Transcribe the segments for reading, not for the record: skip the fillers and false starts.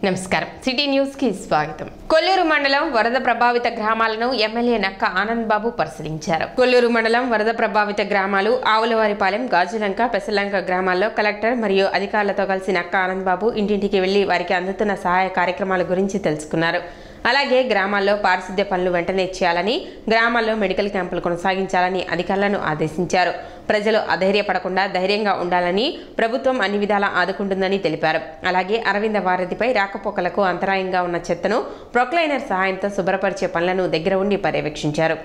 నమస్కారం city news కి స్వాగతం. కొల్లూరు మండలం వరద ప్రభావిత గ్రామాలను ఎమ్మెల్యే నక్క ఆనంద్ బాబు పరిశీలించారు. కొల్లూరు మండలం వరద ప్రభావిత గ్రామాలు ఆవులవారిపాలెం, గాజులంక, పెసలంక గ్రామాల్లో కలెక్టర్ మరియు అధికారులతో కలిసి నక్క ఆనంద్ బాబు ఇంటింటికి వెళ్లి వారికి అందుతున్న సహాయ కార్యక్రమాల గురించి తెలుసుకున్నారు. అలాగే గ్రామాల్లో పారిశుద్ధ్య పనులు వెంటనే చేయాలని, గ్రామాల్లో మెడికల్ క్యాంపులు కొనసాగించాలని అధికారులను ఆదేశించారు. ప్రజలు అధైర్యపడకుండా ధైర్యంగా ఉండాలని, ప్రభుత్వం అన్ని విధాలా ఆదుకుంటుందని తెలిపారు. అలాగే అరవింద వారధిపై రాకపోకలకు అంతరాయంగా ఉన్న చెత్తను ప్రొక్లైనర్ సహాయంతో శుభ్రపరిచే పనులను దగ్గర ఉండి పర్యవేక్షించారు.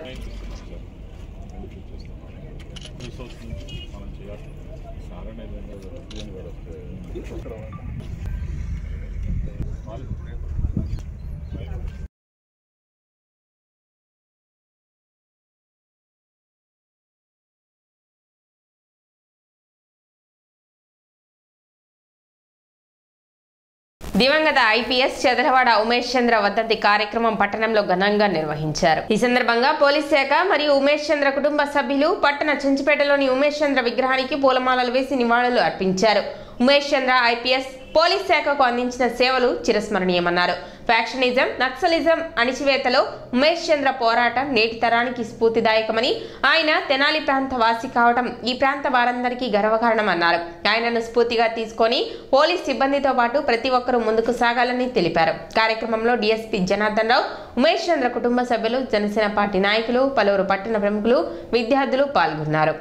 దివంగత ఐపీఎస్ చదలవాడ ఉమేష్ చంద్ర వర్ధంతి కార్యక్రమం పట్టణంలో ఘనంగా నిర్వహించారు. ఈ సందర్భంగా పోలీస్ శాఖ మరియు ఉమేష్ చంద్ర కుటుంబ సభ్యులు పట్టణ చెంచుపేటలోని ఉమేష్ చంద్ర విగ్రహానికి పూలమాలలు వేసి నివాళులు అర్పించారు. ఉమేష్ చంద్ర ఐపీఎస్ పోలీస్ శాఖకు అందించిన సేవలు చిరస్మరణీయమన్నారు. ఫ్యాక్షనిజం, నక్సలిజం అణిచివేతలో ఉమేష్ చంద్ర పోరాటం నేటి తరానికి స్ఫూర్తిదాయకమని, ఆయన తెనాలి ప్రాంత వాసి కావడం ఈ ప్రాంత వారందరికీ గర్వకారణమన్నారు. ఆయనను స్ఫూర్తిగా తీసుకొని పోలీస్ సిబ్బందితో పాటు ప్రతి ఒక్కరూ ముందుకు సాగాలని తెలిపారు. కార్యక్రమంలో డీఎస్పీ జనార్దన్ రావు, ఉమేష్ చంద్ర కుటుంబ సభ్యులు, జనసేన పార్టీ నాయకులు, పలువురు పట్టణ ప్రముఖులు, విద్యార్థులు పాల్గొన్నారు.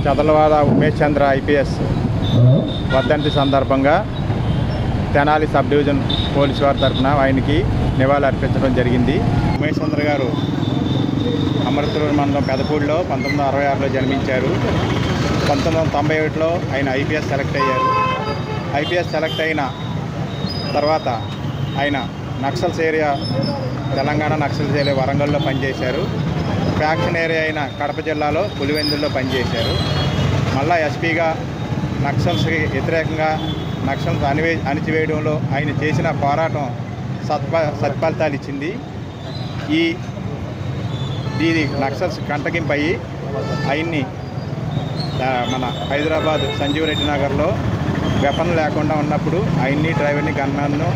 చదలవాడ ఉమేష్ చంద్ర ఐపీఎస్ వర్ధంతి సందర్భంగా తెనాలి సబ్ డివిజన్ పోలీసు వారి తరఫున ఆయనకి నివాళులు అర్పించడం జరిగింది. ఉమేష్ చంద్ర గారు అమృతూరు మండలం పెదపూడిలో 1966లో జన్మించారు. 1991లో ఆయన ఐపీఎస్ సెలెక్ట్ అయ్యారు. ఐపీఎస్ సెలెక్ట్ అయిన తర్వాత ఆయన నక్సల్స్ ఏరియా, తెలంగాణ నక్సల్స్ ఏరియా వరంగల్లో పనిచేశారు. ఫ్యాక్షన్ ఏరియా అయిన కడప జిల్లాలో పులివెందుల్లో పనిచేశారు. మళ్ళా ఎస్పీగా నక్సల్స్కి వ్యతిరేకంగా నక్సల్స్ అణిచివేయడంలో ఆయన చేసిన పోరాటం సత్ఫలితాలు ఇచ్చింది. ఇది నక్సల్స్ కంటగింపయ్యి ఆయన్ని మన హైదరాబాద్ సంజీవ్ రెడ్డి నగర్లో వెపన్ లేకుండా ఉన్నప్పుడు ఆయన్ని, డ్రైవర్ని, గన్మ్యాన్ను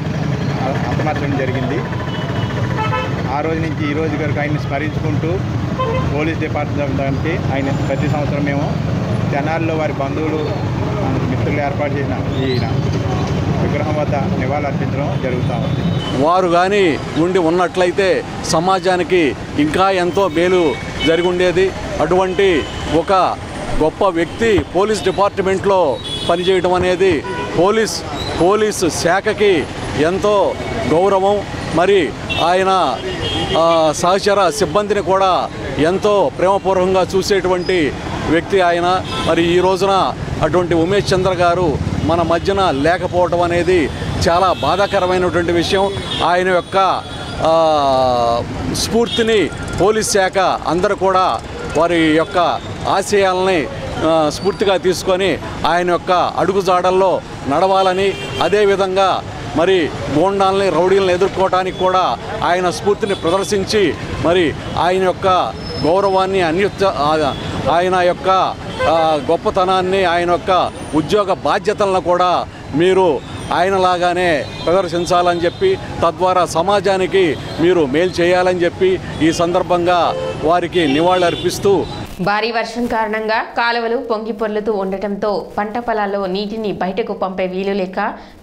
హతమార్చడం జరిగింది. ఆ రోజు నుంచి ఈ రోజు వరకు ఆయన్ని స్మరించుకుంటూ పోలీస్ డిపార్ట్మెంట్ ఆయన ప్రతి సంవత్సరం మేము తెనాలిలో వారి బంధువులు, మిత్రులు ఏర్పాటు చేసిన ఈయన విగ్రహం వద్ద నివాళులు అర్పించడం జరుగుతూ ఉంది. వారు కానీ ఉండి ఉన్నట్లయితే సమాజానికి ఇంకా ఎంతో మేలు జరిగి ఉండేది. అటువంటి ఒక గొప్ప వ్యక్తి పోలీస్ డిపార్ట్మెంట్లో పనిచేయడం అనేది పోలీసు శాఖకి ఎంతో గౌరవం. మరి ఆయన సహచర సిబ్బందిని కూడా ఎంతో ప్రేమపూర్వకంగా చూసేటువంటి వ్యక్తి ఆయన. మరి ఈ రోజున అటువంటి ఉమేష్ చంద్ర గారు మన మధ్యన లేకపోవడం అనేది చాలా బాధాకరమైనటువంటి విషయం. ఆయన యొక్క స్ఫూర్తిని పోలీస్ శాఖ అందరూ కూడా వారి యొక్క ఆశయాలని స్ఫూర్తిగా తీసుకొని ఆయన యొక్క అడుగుజాడల్లో నడవాలని, అదేవిధంగా మరి గోండాలని, రౌడీలను ఎదుర్కోవడానికి కూడా ఆయన స్ఫూర్తిని ప్రదర్శించి మరి ఆయన యొక్క గౌరవాన్ని, ఆయన యొక్క గొప్పతనాన్ని, ఆయన యొక్క ఉద్యోగ బాధ్యతలను కూడా మీరు ఆయనలాగానే ప్రదర్శించాలని చెప్పి, తద్వారా సమాజానికి మీరు మేలు చేయాలని చెప్పి ఈ సందర్భంగా వారికి నివాళులు అర్పిస్తూ, భారీ వర్షం కారణంగా కాలువలు పొంగి పొర్లుతూ ఉండటంతో పంట పొలాల్లో నీటిని బయటకు పంపే వీలు లేక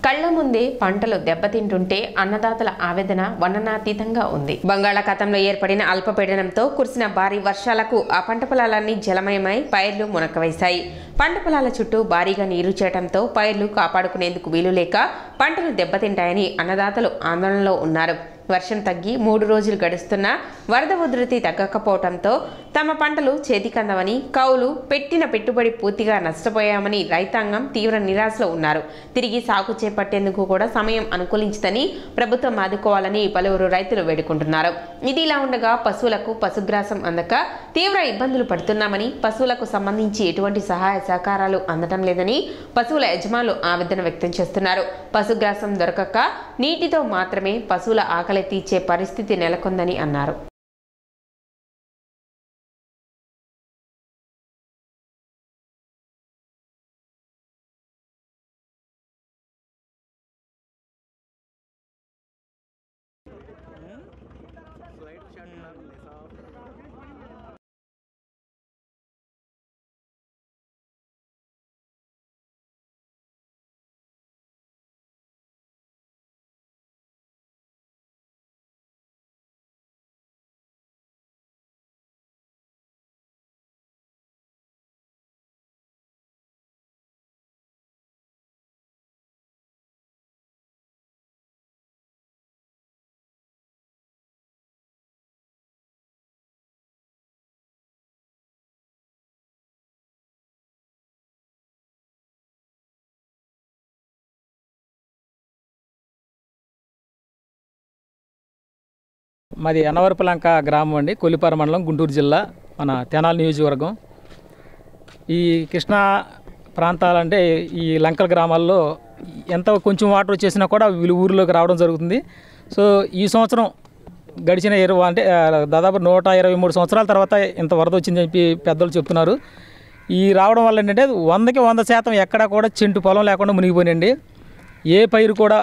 కళ్ల ముందే పంటలు దెబ్బతింటుంటే అన్నదాతల ఆవేదన వర్ణనాతీతంగా ఉంది. బంగాళాఖాతంలో ఏర్పడిన అల్పపీడనంతో కురిసిన భారీ వర్షాలకు ఆ పంట పొలాలన్నీ జలమయమై పైర్లు మునకవేశాయి. పంట పొలాల చుట్టూ భారీగా నీరు చేరడంతో పైర్లు కాపాడుకునేందుకు వీలు లేక పంటలు దెబ్బతింటాయని అన్నదాతలు ఆందోళనలో ఉన్నారు. వర్షం తగ్గి 3 రోజులు గడుస్తున్నా వరద ఉధృతి తగ్గకపోవడంతో తమ పంటలు చేతికందవని, కౌలు పెట్టిన పెట్టుబడి పూర్తిగా నష్టపోయామని రైతాంగం తీవ్ర నిరాశలో ఉన్నారు. తిరిగి సాగు చేపట్టేందుకు కూడా సమయం అనుకూలించదని ప్రభుత్వం ఆదుకోవాలని పలువురు రైతులు వేడుకుంటున్నారు. ఇది ఇలా ఉండగా పశువులకు పశుగ్రాసం అందక తీవ్ర ఇబ్బందులు పడుతున్నామని, పశువులకు సంబంధించి ఎటువంటి సహాయ సహకారాలు అందడం లేదని పశువుల యజమానులు ఆవేదన వ్యక్తం చేస్తున్నారు. పశుగ్రాసం దొరకక నీటితో మాత్రమే పశువుల ఆకలి తీర్చే పరిస్థితి నెలకొందని అన్నారు. మాది అన్నవరపులంక గ్రామం అండి, కొల్లిపార మండలం, గుంటూరు జిల్లా, మన తెనాలి నియోజకవర్గం. ఈ కృష్ణా ప్రాంతాలంటే ఈ లంకల గ్రామాల్లో ఎంత కొంచెం వాటర్ వచ్చేసినా కూడా వీళ్ళు ఊరిలోకి రావడం జరుగుతుంది. సో ఈ సంవత్సరం గడిచిన దాదాపు 123 సంవత్సరాల తర్వాత ఇంత వరద వచ్చిందని చెప్పి పెద్దలు చెప్తున్నారు. ఈ రావడం వల్ల ఏంటంటే 100కి 100% ఎక్కడా కూడా చెంటు పొలం లేకుండా మునిగిపోయినండి. ఏ పైరు కూడా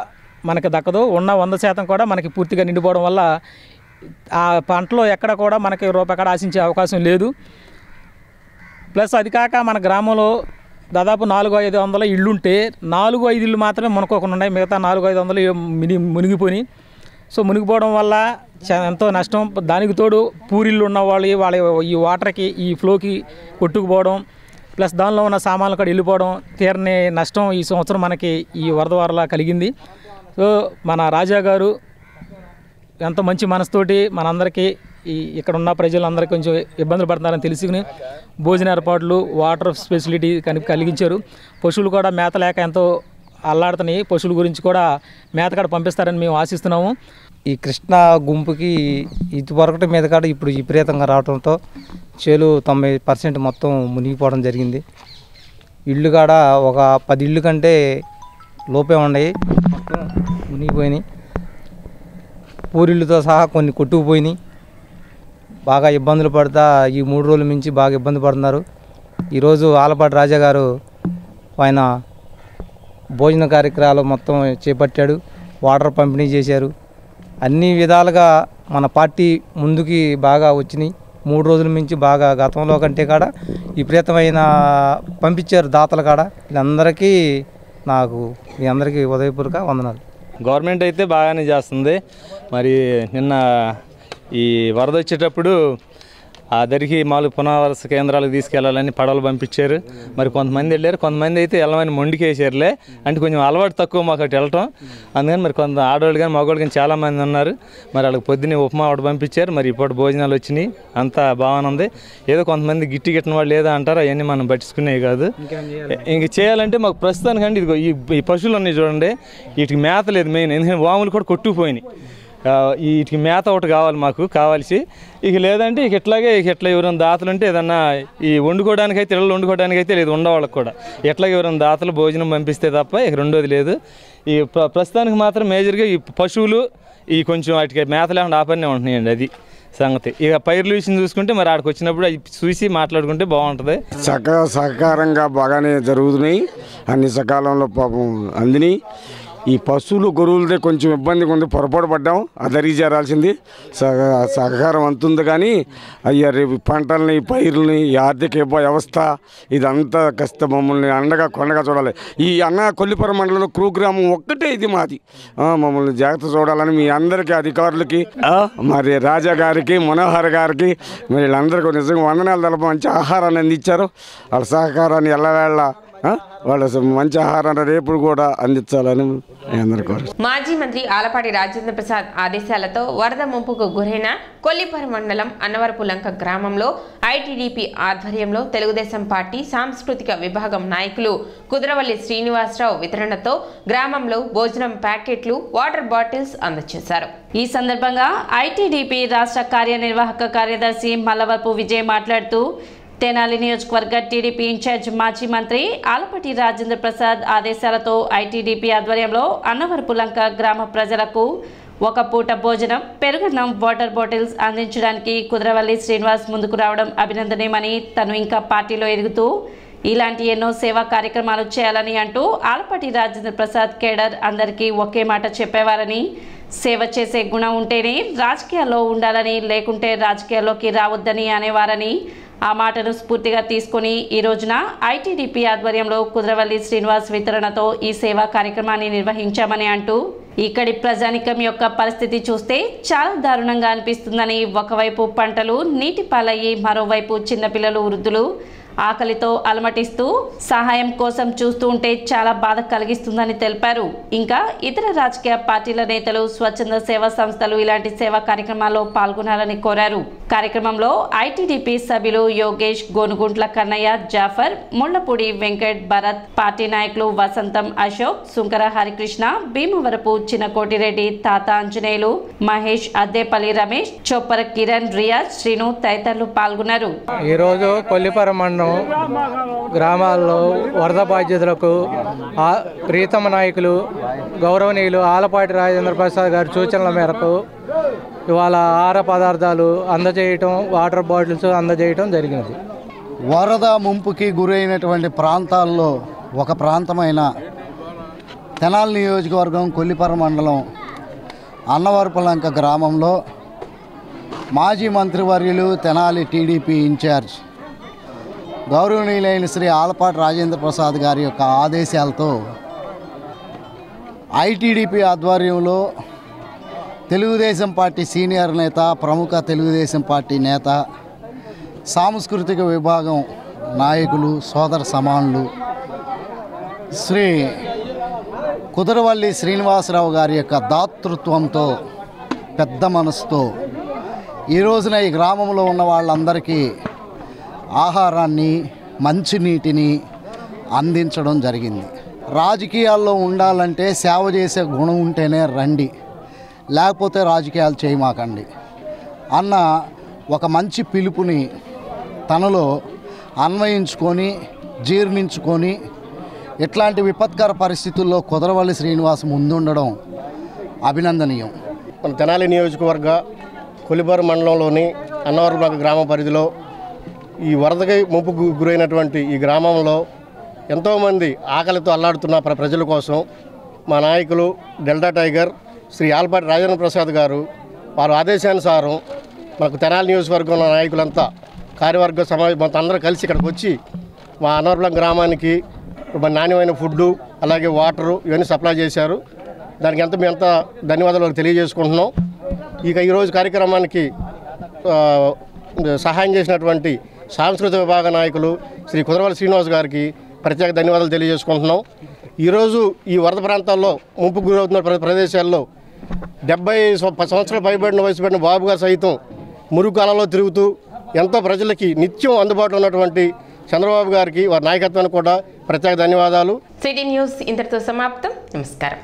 మనకి దక్కదు. ఉన్న 100% కూడా మనకి పూర్తిగా నిండిపోవడం వల్ల ఆ పంటలో ఎక్కడ కూడా మనకి రూపాయి ఆశించే అవకాశం లేదు. ప్లస్ అది కాక మన గ్రామంలో దాదాపు 400-500 ఇళ్ళు ఉంటే 4-5 ఇళ్ళు మాత్రమే మునుకోకుండా ఉన్నాయి. మిగతా 400-500 మునిగిపోయి. సో మునిగిపోవడం వల్ల ఎంతో నష్టం. దానికి తోడు పూరిళ్ళు ఉన్న వాళ్ళ ఈ వాటర్కి, ఈ ఫ్లోకి కొట్టుకుపోవడం, ప్లస్ దానిలో ఉన్న సామాన్లు కూడా వెళ్ళిపోవడం, తీరని నష్టం ఈ సంవత్సరం మనకి ఈ వరద వరలా కలిగింది. సో మన రాజా గారు ఎంతో మంచి మనసుతోటి మనందరికీ ఇక్కడ ఉన్న ప్రజలందరికీ కొంచెం ఇబ్బందులు పడుతున్నారని తెలుసుకుని భోజన ఏర్పాట్లు, వాటర్ ఫెసిలిటీ కలిగించారు. పశువులు కూడా మేత లేక ఎంతో అల్లాడుతున్నాయి. పశువుల గురించి కూడా మేత కాడ పంపిస్తారని మేము ఆశిస్తున్నాము. ఈ కృష్ణా గుంపుకి ఇటువరకటి మీద కాడ ఇప్పుడు విపరీతంగా రావడంతో చేలు 90% మొత్తం మునిగిపోవడం జరిగింది. ఇళ్ళు కాడ ఒక 10 ఇళ్ళు కంటే లోపే ఉన్నాయి, మొత్తం మునిగిపోయినాయి. పూరిళ్ళతో సహా కొన్ని కొట్టుకుపోయినాయి. బాగా ఇబ్బందులు పడతా ఈ 3 రోజుల నుంచి బాగా ఇబ్బంది పడుతున్నారు. ఈరోజు ఆలపాటి రాజా గారు ఆయన భోజన కార్యక్రమాలు మొత్తం చేపట్టాడు, వాటర్ పంపిణీ చేశారు. అన్ని విధాలుగా మన పార్టీ ముందుకి బాగా వచ్చినాయి. 3 రోజుల నుంచి బాగా గతంలో కంటే కాడ విపరీతమైన పంపించారు దాతల కాడ. వీళ్ళందరికీ మీ అందరికీ ఉదయపూర్వక వందనాలు. గవర్నమెంట్ అయితే బాగానే చేస్తుంది. మరి నిన్న ఈ వరద వచ్చేటప్పుడు ఆ దరికి మామూలు పునరావాస కేంద్రాలకు తీసుకెళ్లాలని పడవలు పంపించారు. మరి కొంతమంది వెళ్ళారు, కొంతమంది అయితే వెళ్ళమని మొండికేసారులే. అంటే కొంచెం అలవాటు తక్కువ మాకు అటు వెళ్ళటం. అందుకని మరి కొంత ఆడవాళ్ళు కానీ మగవాళ్ళు కానీ చాలామంది ఉన్నారు. మరి వాళ్ళకి పొద్దున్నే ఉప్మా ఒకటి పంపించారు. మరి ఇప్పుడు భోజనాలు వచ్చినాయి, అంతా బాగానే ఉంది. ఏదో కొంతమంది గిట్టిన వాళ్ళు ఏదో అంటారు, అవన్నీ మనం పట్టించుకునేవి కాదు. ఇంక చేయాలంటే మాకు ప్రస్తుతానికంటే ఇదిగో ఈ పశువులు ఉన్నాయి చూడండి, వీటికి మేత లేదు మెయిన్. ఎందుకంటే వాములు కూడా కొట్టుకుపోయినాయి. వీటికి మేత ఒకటి కావాలి మాకు కావాల్సి. ఇక లేదంటే ఇట్లా ఎవరైనా దాతలు ఉంటే ఏదన్నా ఈ వండుకోవడానికైతే, ఇళ్ళు వండుకోవడానికైతే లేదు, ఉండవాళ్ళకి కూడా ఎట్లాగే ఎవరైనా దాతలు భోజనం పంపిస్తే తప్ప ఇక రెండోది లేదు. ఈ ప్రస్తుతానికి మాత్రం మేజర్గా ఈ పశువులు ఈ కొంచెం వాటికి మేత లేకుండా ఆపనే ఉంటున్నాయండి. అది సంగతి. ఇక పైర్లు విషయం చూసుకుంటే మరి ఆడికి వచ్చినప్పుడు అవి చూసి మాట్లాడుకుంటే బాగుంటుంది. చక్కగా సహకారంగా బాగానే జరుగుతున్నాయి. అన్ని సకాలంలో పాపం అందినాయి. ఈ పశువులు గొర్రెలదే కొంచెం ఇబ్బందిగా ఉంది, పొరపాటు పడ్డాం, అదరి చేరాల్సింది. సహకారం అంతుంది కానీ అయ్యా రేపు పంటల్ని, పైర్లని, ఈ ఆర్థిక వ్యవస్థ ఇదంతా కాస్త మమ్మల్ని అండగా కొండగా చూడాలి. ఈ కొల్లిపార మండలంలో క్రూ గ్రామం ఒక్కటే ఇది మాది. మమ్మల్ని జాగ్రత్త చూడాలని మీ అందరికీ, అధికారులకి, మరి రాజా గారికి, మనోహర్ గారికి, మరి వీళ్ళందరికీ నిజంగా వందనాలు తెలప. మంచి ఆహారాన్ని అందించారు. వాళ్ళ సహకారాన్ని ఎల్లవేళ వాళ్ళ మంచి ఆహారాన్ని రేపు కూడా అందించాలని అందరికీ. మాజీ మంత్రి ఆలపాటి రాజేంద్ర ప్రసాద్ ఆదేశాలతో వరద ముంపుకు గురైన కొల్లిపర మండలం అన్నవరపు లంక గ్రామంలో ఐటీడీపీ ఆధ్వర్యంలో తెలుగుదేశం పార్టీ సాంస్కృతిక విభాగం నాయకులు కుదరవల్లి శ్రీనివాసరావు వితరణతో గ్రామంలో భోజనం ప్యాకెట్లు, వాటర్ బాటిల్స్ అందజేశారు. ఈ సందర్భంగా ఐటీడీపీ రాష్ట్ర కార్యనిర్వాహక కార్యదర్శి మల్లవరపు విజయ్ మాట్లాడుతూ తెనాలి నియోజకవర్గ టీడీపీ ఇన్ఛార్జ్ మాజీ మంత్రి ఆలపాటి రాజేంద్ర ప్రసాద్ ఆదేశాలతో ఐటీడీపీ ఆధ్వర్యంలో అన్నవరపు లంక గ్రామ ప్రజలకు ఒక పూట భోజనం, పెరుగన్నం, వాటర్ బాటిల్స్ అందించడానికి కుదరవల్లి శ్రీనివాస్ ముందుకు రావడం అభినందనీయమని, తను ఇంకా పార్టీలో ఎదుగుతూ ఇలాంటి ఎన్నో సేవా కార్యక్రమాలు చేయాలని అంటూ ఆలపాటి రాజేంద్ర ప్రసాద్ కేడర్ అందరికీ ఒకే మాట చెప్పేవారని, సేవ చేసే గుణం ఉంటేనే రాజకీయాల్లో ఉండాలని, లేకుంటే రాజకీయాల్లోకి రావద్దని అనేవారని, ఆ మాటను స్ఫూర్తిగా తీసుకుని ఈ రోజున ఐటీడీపీ ఆధ్వర్యంలో కుదరవల్లి శ్రీనివాస్ వితరణతో ఈ సేవా కార్యక్రమాన్ని నిర్వహించామని అంటూ, ఇక్కడి ప్రజానికం యొక్క పరిస్థితి చూస్తే చాలా దారుణంగా అనిపిస్తుందని, ఒకవైపు పంటలు నీటి పాలయ్యి మరోవైపు చిన్నపిల్లలు, వృద్ధులు ఆకలితో అలమటిస్తూ సహాయం కోసం చూస్తూ ఉంటే చాలా బాధ కలిగిస్తుందని తెలిపారు. ఇంకా ఇతర రాజకీయ పార్టీల నేతలు, స్వచ్ఛంద సేవా సంస్థలు ఇలాంటి సేవా కార్యక్రమాల్లో పాల్గొనాలని కోరారు. కార్యక్రమంలో ఐటీడీపీ సభ్యులు యోగేష్, గోనుగుంట్ల కన్నయ్య, జాఫర్, ముళ్లపూడి వెంకట్, భరత్, పార్టీ నాయకులు వసంతం, అశోక్, సుంకర హరికృష్ణ, భీమవరపు చిన్నకోటిరెడ్డి, తాత ఆంజనేయులు, మహేష్, అద్దేపల్లి రమేష్, చొప్పర కిరణ్, రియాజ్, శ్రీను తదితరులు పాల్గొన్నారు. ఈరోజు కొల్లిపర మండలం గ్రామాల్లో వరద బాధ్యతలకు ప్రీతమ నాయకులు గౌరవనీయులు ఆలపాటి రాజేంద్ర ప్రసాద్ గారి సూచనల మేరకు ఇవాళ ఆహార పదార్థాలు అందజేయటం, వాటర్ బాటిల్స్ అందజేయటం జరిగినది. వరద ముంపుకి గురైనటువంటి ప్రాంతాల్లో ఒక ప్రాంతమైన తెనాలి నియోజకవర్గం కొల్లిపర మండలం అన్నవరపులంక గ్రామంలో మాజీ మంత్రివర్యులు తెనాలి టీడీపీ ఇన్ఛార్జ్ గౌరవనీయులైన శ్రీ ఆలపాటి రాజేంద్ర ప్రసాద్ గారి యొక్క ఆదేశాలతో ఐటీడీపీ ఆధ్వర్యంలో తెలుగుదేశం పార్టీ సీనియర్ నేత, ప్రముఖ తెలుగుదేశం పార్టీ నేత, సాంస్కృతిక విభాగం నాయకులు, సోదర సమానులు శ్రీ కుదరవల్లి శ్రీనివాసరావు గారి యొక్క దాతృత్వంతో, పెద్ద మనసుతో ఈ రోజున ఈ గ్రామంలో ఉన్న వాళ్ళందరికీ ఆహారాన్ని, మంచినీటిని అందించడం జరిగింది. రాజకీయాల్లో ఉండాలంటే సేవ చేసే గుణం ఉంటేనే రండి, లేకపోతే రాజకీయాలు చేయమాకండి అన్న ఒక మంచి పిలుపుని తనలో అన్వయించుకొని, జీర్ణించుకొని ఇట్లాంటి విపత్కర పరిస్థితుల్లో కుదరవల్లి శ్రీనివాస్ ముందుండడం అభినందనీయం. మన తెనాలి నియోజకవర్గ కొల్లిపర మండలంలోని అన్నవరపు గ్రామ పరిధిలో ఈ వరదకి ముంపుకు గురైనటువంటి ఈ గ్రామంలో ఎంతోమంది ఆకలితో అల్లాడుతున్న ప్రజల కోసం మా నాయకులు డెల్టా టైగర్ శ్రీ ఆలపాటి రాజేంద్ర ప్రసాద్ గారు వారి ఆదేశానుసారం మనకు తెనాలి నియోజకవర్గంలో నాయకులంతా కార్యవర్గ సమావేశం మొత్తం అందరూ కలిసి ఇక్కడికి వచ్చి మా అన్నవరపులంక గ్రామానికి నాణ్యమైన ఫుడ్డు, అలాగే వాటరు ఇవన్నీ సప్లై చేశారు. దానికి మేము ఎంత ధన్యవాదాలు తెలియజేసుకుంటున్నాం. ఇక ఈరోజు కార్యక్రమానికి సహాయం చేసినటువంటి సాంస్కృతిక విభాగ నాయకులు శ్రీ కుదరవల్లి శ్రీనివాస్ గారికి ప్రత్యేక ధన్యవాదాలు తెలియజేసుకుంటున్నాం. ఈరోజు ఈ వరద ప్రాంతాల్లో ముంపుకు గురవుతున్న ప్రదేశాల్లో 70 సంవత్సరాలు పైబడిన వయసు పడిన బాబు గారు సైతం మురుగుకాలలో తిరుగుతూ ఎంతో ప్రజలకి నిత్యం అందుబాటులో ఉన్నటువంటి చంద్రబాబు గారికి, వారి నాయకత్వానికి కూడా ప్రత్యేక ధన్యవాదాలు. సిటీ న్యూస్ ఇంతటితో సమాప్తం. నమస్కారం.